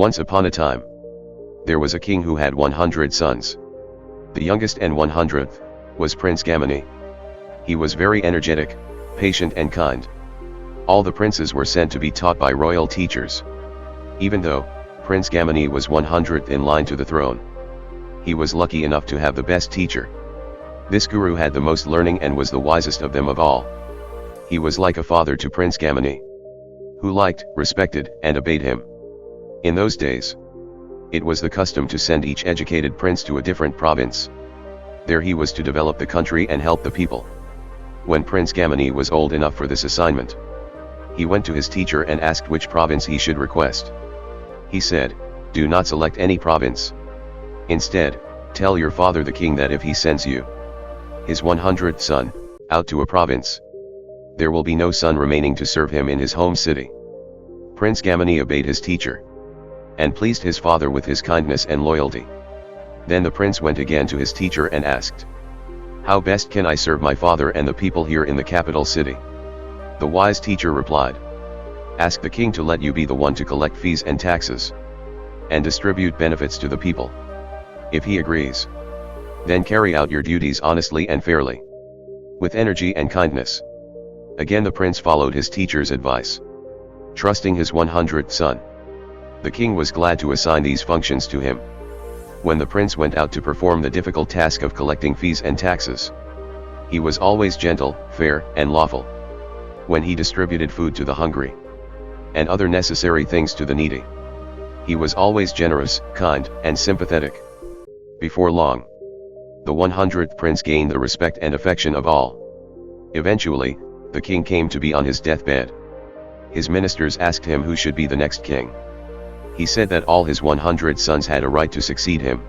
Once upon a time, there was a king who had 100 sons. The youngest and 100th was Prince Gamini. He was very energetic, patient and kind. All the princes were sent to be taught by royal teachers. Even though Prince Gamini was 100th in line to the throne, he was lucky enough to have the best teacher. This guru had the most learning and was the wisest of them of all. He was like a father to Prince Gamini, who liked, respected, and obeyed him. In those days, it was the custom to send each educated prince to a different province. There he was to develop the country and help the people. When Prince Gamini was old enough for this assignment, he went to his teacher and asked which province he should request. He said, "Do not select any province. Instead, tell your father the king that if he sends you, his 100th son, out to a province, there will be no son remaining to serve him in his home city." Prince Gamini obeyed his teacher, and pleased his father with his kindness and loyalty. Then the prince went again to his teacher and asked, "How best can I serve my father and the people here in the capital city?" The wise teacher replied, "Ask the king to let you be the one to collect fees and taxes, and distribute benefits to the people. If he agrees, then carry out your duties honestly and fairly, with energy and kindness." Again the prince followed his teacher's advice, trusting his 100th son. The king was glad to assign these functions to him. When the prince went out to perform the difficult task of collecting fees and taxes, he was always gentle, fair, and lawful. When he distributed food to the hungry, and other necessary things to the needy, he was always generous, kind, and sympathetic. Before long, the 100th prince gained the respect and affection of all. Eventually, the king came to be on his deathbed. His ministers asked him who should be the next king. He said that all his 100 sons had a right to succeed him,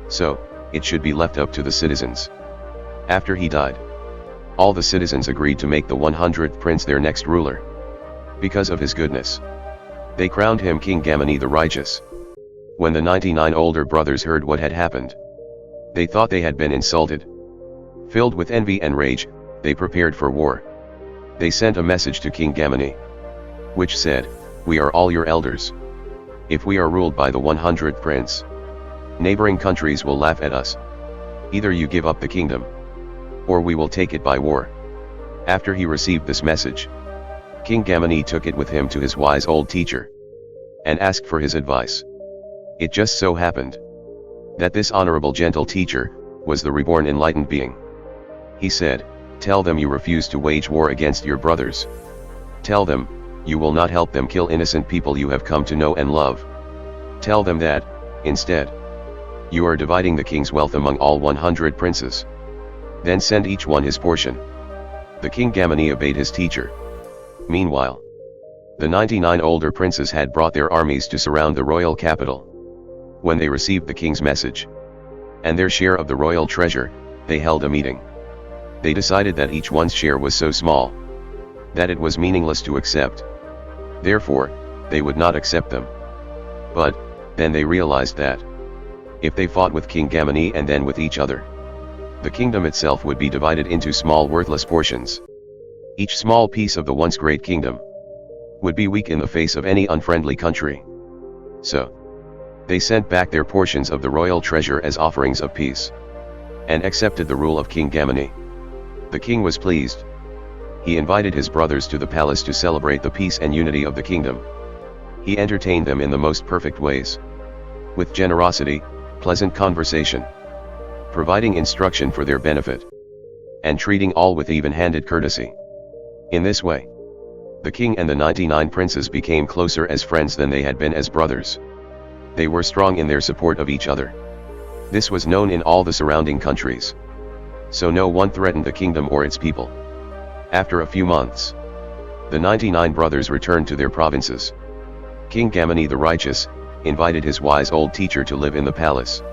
so it should be left up to the citizens. After he died, all the citizens agreed to make the 100th prince their next ruler. Because of his goodness, they crowned him King Gamini the Righteous. When the 99 older brothers heard what had happened, they thought they had been insulted. Filled with envy and rage, they prepared for war. They sent a message to King Gamini, which said, "We are all your elders. If we are ruled by the 100th prince, neighboring countries will laugh at us. Either you give up the kingdom, or we will take it by war." After he received this message, King Gamini took it with him to his wise old teacher, and asked for his advice. It just so happened that this honorable gentle teacher was the reborn enlightened being. He said, "Tell them you refuse to wage war against your brothers. Tell them, you will not help them kill innocent people you have come to know and love. Tell them that, instead, you are dividing the king's wealth among all 100 princes. Then send each one his portion." The King Gamini obeyed his teacher. Meanwhile, the 99 older princes had brought their armies to surround the royal capital. When they received the king's message, and their share of the royal treasure, they held a meeting. They decided that each one's share was so small that it was meaningless to accept. Therefore, they would not accept them. But then they realized that if they fought with King Gamini and then with each other, the kingdom itself would be divided into small worthless portions. Each small piece of the once great kingdom would be weak in the face of any unfriendly country. So, they sent back their portions of the royal treasure as offerings of peace, and accepted the rule of King Gamini. The king was pleased. He invited his brothers to the palace to celebrate the peace and unity of the kingdom. He entertained them in the most perfect ways, with generosity, pleasant conversation, providing instruction for their benefit, and treating all with even-handed courtesy. In this way, the king and the 99 princes became closer as friends than they had been as brothers. They were strong in their support of each other. This was known in all the surrounding countries, so no one threatened the kingdom or its people. After a few months, the 99 brothers returned to their provinces. King Gamini the Righteous invited his wise old teacher to live in the palace.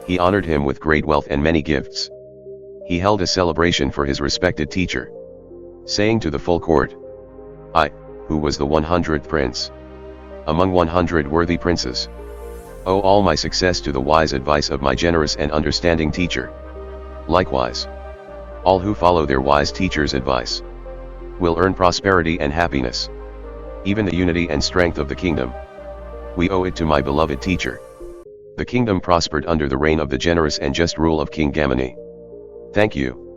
He honored him with great wealth and many gifts. He held a celebration for his respected teacher, saying to the full court, "I, who was the 100th prince among 100 worthy princes, owe all my success to the wise advice of my generous and understanding teacher. Likewise, all who follow their wise teacher's advice will earn prosperity and happiness, even the unity and strength of the kingdom." We owe it to my beloved teacher. The kingdom prospered under the reign of the generous and just rule of King Gamini. Thank you.